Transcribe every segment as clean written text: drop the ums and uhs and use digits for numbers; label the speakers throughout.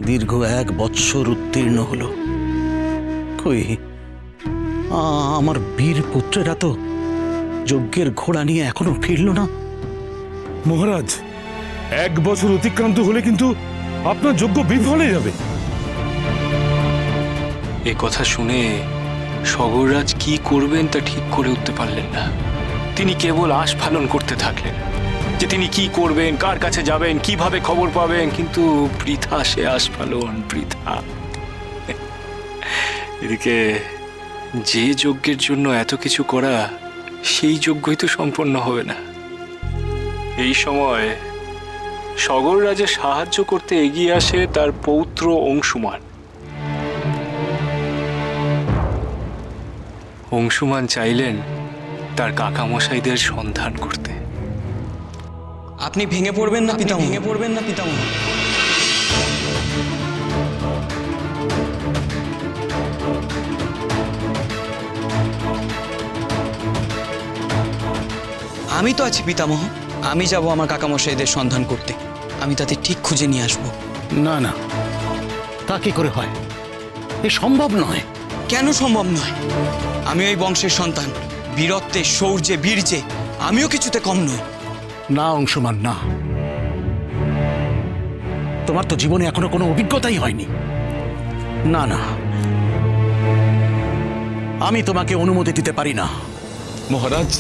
Speaker 1: দীর্ঘ 1 বৎসর উত্তীর্ণ হলো, কই আমার বীর পুত্রেরা তো যজ্ঞের ঘোড়া নিয়ে এখনো ফিরল না।
Speaker 2: মহারাজ, 1 বছর অতিক্রান্ত হলে কিন্তু আপনার যজ্ঞ বিফলে যাবে।
Speaker 3: এ কথা শুনে সগররাজ কি করবেন তা ঠিক করে উঠতে পারলেন না। তিনি কেবল আস্ফালন করতে থাকলেন যে তিনি কি করবেন, কার কাছে যাবেন, কিভাবে খবর পাবেন, কিন্তু বৃথা সে আস্ফালন, বৃথা। এদিকে যে যজ্ঞের জন্য এত কিছু করা, সেই যজ্ঞই তো সম্পন্ন হবে না। এই সময় সগররাজের সাহায্য করতে এগিয়ে আসে তার পৌত্র অংশুমান। অংশুমান চাইলেন তার কাকামশাইদের সন্ধান করতে।
Speaker 4: আপনি ভেঙে পড়বেন না পিতামহ, ভেঙে পড়বেন না পিতামহ। আমি তো আছি পিতামহ, আমি যাব আমার কাকামশাইদের সন্ধান করতে। আমি তাদের ঠিক খুঁজে নিয়ে আসব।
Speaker 1: না না, তা কি করে হয়? এ সম্ভব নয়।
Speaker 4: কেন সম্ভব নয়? আমি ওই বংশের সন্তান, বীরত্বে, শৌর্যে, বীর্যে আমিও কিছুতে কম নই।
Speaker 1: না অংশুমান, না। তোমার তো জীবনে এখনো কোনো অভিজ্ঞতাই হয়নি। না না, আমি তোমাকে অনুমতি দিতে পারি না।
Speaker 2: মহারাজ,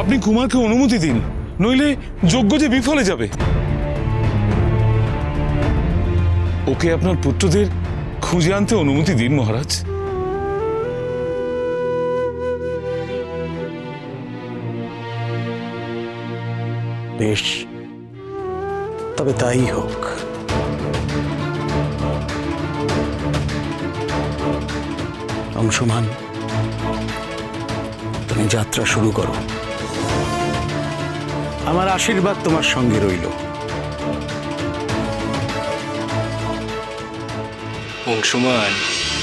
Speaker 2: আপনি কুমারকে অনুমতি দিন, নইলে যজ্ঞ যে বিফলে যাবে। ওকে আপনার পুত্রদের খুঁজে আনতে অনুমতি দিন মহারাজ।
Speaker 1: বেশ, তবে তাই হোক। অংশুমান, তুমি যাত্রা শুরু করো। আমার আশীর্বাদ তোমার সঙ্গে রইল।
Speaker 3: অংশুমান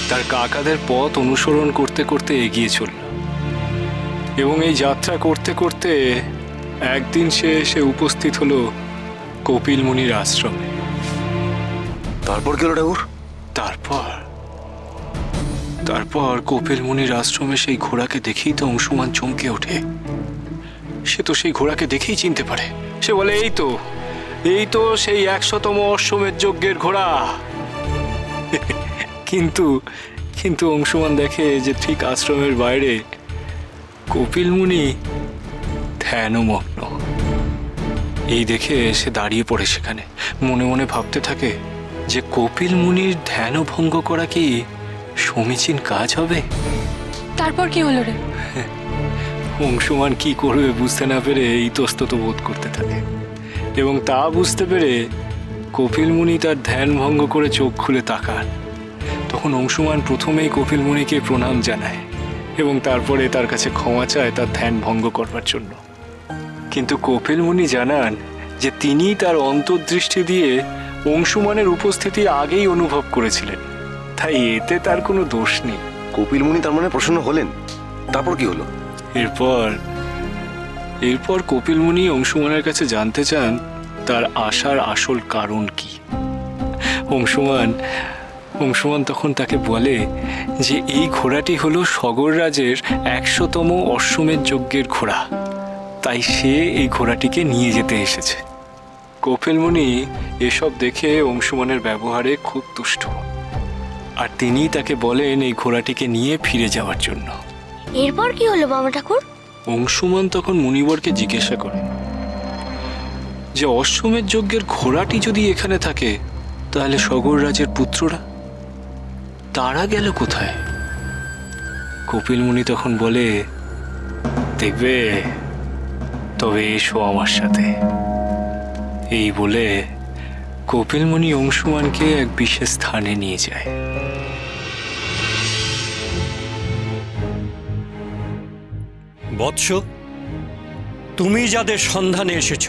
Speaker 3: তার কাকাদের পথ অনুসরণ করতে করতে এগিয়ে চলল, এবং এই যাত্রা করতে করতে একদিন সে এসে উপস্থিত হলো কপিল মুনির আশ্রমে।
Speaker 5: তারপর কি হলো ঠাকুর?
Speaker 3: তারপর কপিল মুনির আশ্রমে সেই ঘোড়াকে দেখেই তো অংশুমান চমকে ওঠে। সে তো সেই ঘোড়াকে দেখেই চিনতে পারে। সে বলে, এই তো সেই 100তম অশ্বমেধ যজ্ঞের ঘোড়া। কিন্তু অংশুমান দেখে যে ঠিক আশ্রমের বাইরে কপিল মুনি ধ্যানমগ্ন। এই দেখে সে দাঁড়িয়ে পড়ে সেখানে, মনে মনে ভাবতে থাকে যে কপিল মুনির ধ্যান ভঙ্গ করা কি সমীচীন কাজ হবে?
Speaker 6: তারপর কি হলো রে?
Speaker 3: অংশুমান কি করবে বুঝতে না পেরে ইতস্তত বোধ করতে থাকে, এবং তা বুঝতে পেরে কপিল মুনি তার ধ্যান ভঙ্গ করে চোখ খুলে তাকান। তখন অংশুমান প্রথমেই কপিল মুনিকে প্রণাম জানায় এবং তারপরে তার কাছে ক্ষমা চায় তার ধ্যান ভঙ্গ করবার জন্য। কিন্তু কপিল মুনি জানান যে তিনি তার অন্তর্দৃষ্টি দিয়ে অংশুমানের উপস্থিতি আগেই অনুভব করেছিলেন, তাই এতে তার কোনো দোষ নেই।
Speaker 5: কপিল মুনি তার মানে প্রসন্ন হলেন? তারপর কি হলো?
Speaker 3: এরপর কপিল মুনি অংশুমানের কাছে জানতে চান তার আসার আসল কারণ কি। অংশুমান তখন তাকে বলে যে এই ঘোড়াটি হলো সগররাজের 100তম অশ্বমেধ যজ্ঞের ঘোড়া, তাই সে এই ঘোড়াটিকে নিয়ে যেতে এসেছে। কপিল মুনি এসব দেখে অংশুমানের ব্যবহারে খুব তুষ্ট, আর তিনি তাকে বলেন এই ঘোড়াটিকে নিয়ে ফিরে যাওয়ার জন্য।
Speaker 7: এরপর কি হলো বাবা ঠাকুর?
Speaker 3: অংশুমান তখন মুনিবরকে জিজ্ঞাসা করে যে অশ্বমেধ যজ্ঞের ঘোড়াটি যদি এখানে থাকে, তাহলে সগররাজের পুত্ররা তারা গেল কোথায়? কপিল মুনি তখন বলে, দেখবে, তবে এসো আমার সাথে। এই বলে কপিল মুনি অংশুমানকে এক বিশেষ স্থানে নিয়ে যায়।
Speaker 8: বৎস, তুমি যাদের সন্ধানে এসেছ,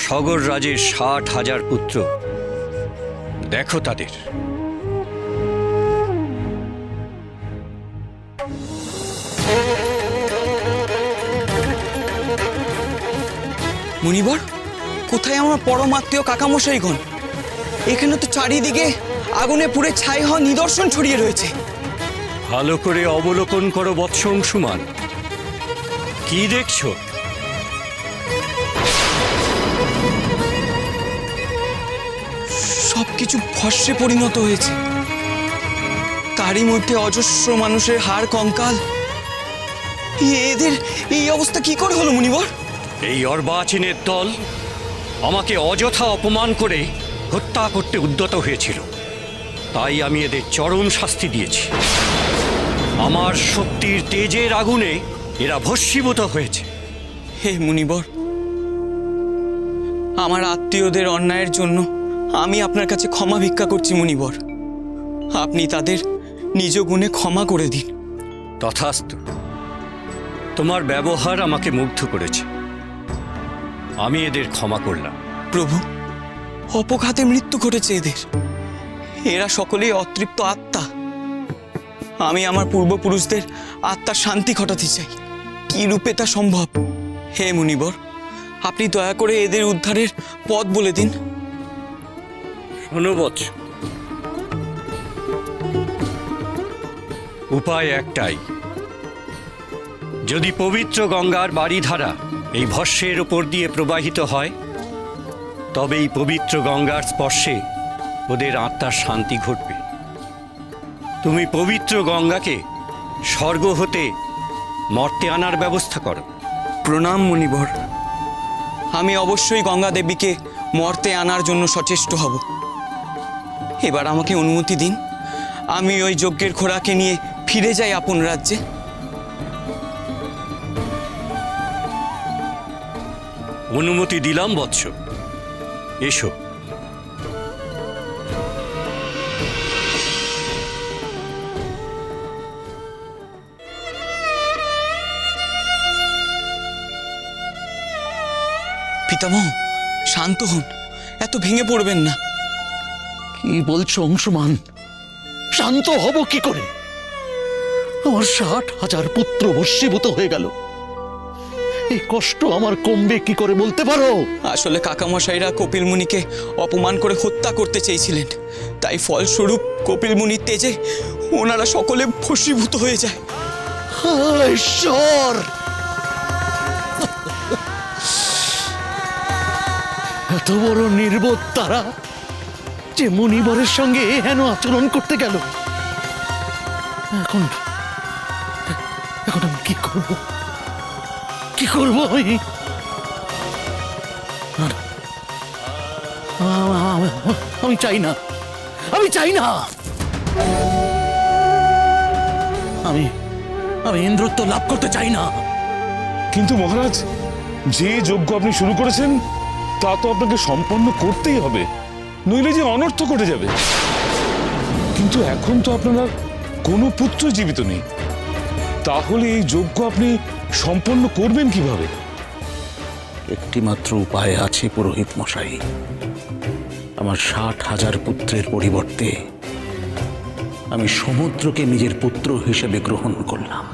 Speaker 8: সগর রাজের 60,000 পুত্র, দেখো তাদের।
Speaker 4: মুনিবর, কোথায় আমার পরম আত্মীয় কাকামশাইগণ? এখানে তো চারিদিকে আগুনে পুড়ে ছাই হওয়া নিদর্শন ছড়িয়ে রয়েছে।
Speaker 8: ভালো করে অবলোকন করো বৎস অংশুমান। কি দেখছো?
Speaker 4: সবকিছু ভস্মে পরিণত হয়েছে, তারই মধ্যে অজস্র মানুষের হাড় কঙ্কাল। এদের এই অবস্থা কি করে হলো মুনিবর?
Speaker 8: এই অর্বাচীনের দল আমাকে অযথা অপমান করে হত্যা করতে উদ্যত হয়েছিল, তাই আমি এদের চরম শাস্তি দিয়েছি। আমার শক্তির তেজের আগুনে এরা ভস্মীভূত হয়েছে।
Speaker 4: হে মুনিবর, আমার আত্মীয়দের অন্যায়ের জন্য আমি আপনার কাছে ক্ষমা ভিক্ষা করছি মুনিবর। আপনি তাদের নিজ গুণে ক্ষমা করে দিন।
Speaker 8: তথাস্তু। তোমার ব্যবহার আমাকে মুগ্ধ করেছে, আমি এদের ক্ষমা করলাম।
Speaker 4: প্রভু, অপঘাতে মৃত্যু ঘটেছে এদের। এরা সকলেই অতৃপ্ত আত্মা। আমি আমার পূর্বপুরুষদের আত্মার শান্তি ঘটাতে চাই। কি রূপে তা সম্ভব? হে মুনিবর, আপনি দয়া করে এদের উদ্ধারের পথ বলে দিন।
Speaker 8: শোনো বৎস, উপায় একটাই। যদি পবিত্র গঙ্গার বাড়িধারা এই ভস্মের ওপর দিয়ে প্রবাহিত হয়, তবে এই পবিত্র গঙ্গার স্পর্শে ওদের আত্মার শান্তি ঘটবে। তুমি পবিত্র গঙ্গাকে স্বর্গ হতে মর্তে আনার ব্যবস্থা করো।
Speaker 4: প্রণাম মুনিবর, আমি অবশ্যই গঙ্গা দেবীকে মর্তে আনার জন্য সচেষ্ট হব। এবার আমাকে অনুমতি দিন, আমি ওই যজ্ঞের ঘোড়াকে নিয়ে ফিরে যাই আপন রাজ্যে।
Speaker 8: অনুমতি দিলাম বৎস, এসো।
Speaker 4: পিতামহ, শান্ত হন, এত ভেঙে পড়বেন না।
Speaker 1: কি বলছো অংশুমান? শান্ত হব কি করে? আমার 60,000 পুত্র ভস্মীভূত হয়ে গেল। এই কষ্ট আমার কমবে কি করে বলতে পারো?
Speaker 4: আসলে কাকামশাইরা কপিল মুনিকে অপমান করে হত্যা করতে চেয়েছিলেন, তাই ফলস্বরূপ কপিল মুনির তেজে ওনারা সকলে ভস্মীভূত হয়ে যায়।
Speaker 1: হায় ঈশ্বর! এত বড় নির্বোধ তারা যে মুনিবরের সঙ্গে হেন আচরণ করতে গেল। এখন এখন আমি কি করব? কি করব আমি? আমি চাই না, আমি চাই না। আমি আমি ইন্দ্রত্ব লাভ করতে চাই না।
Speaker 2: কিন্তু মহারাজ, যে যজ্ঞ আপনি শুরু করেছেন তা তো আপনাকে সম্পন্ন করতেই হবে, নইলে যে অনর্থ ঘটে যাবে। কিন্তু এখন তো আপনার আর কোনো পুত্র জীবিত নেই, তাহলে এই যজ্ঞ আপনি সম্পন্ন করবেন কিভাবে?
Speaker 1: একটি মাত্র উপায় আছে পুরোহিত মশাই। আমার 60,000 পুত্রের পরিবর্তে আমি সমুদ্রকে নিজের পুত্র হিসেবে গ্রহণ করলাম।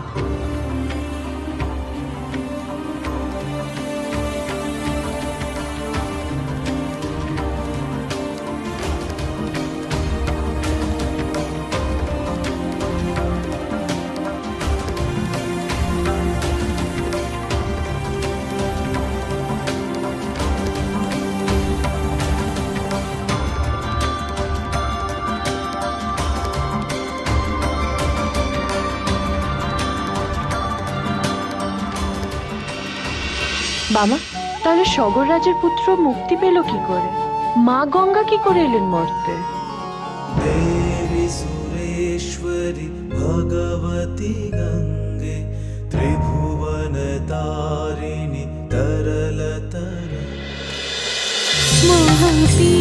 Speaker 6: বাবা, তাহলে সগর রাজের পুত্র মুক্তি পেল কি করে? মা গঙ্গা কি করে এলেন মর্তে?
Speaker 9: देवी सुरेश्वरी भगवती गंगे त्रिभुवन तारिणी तरलतर
Speaker 7: महाती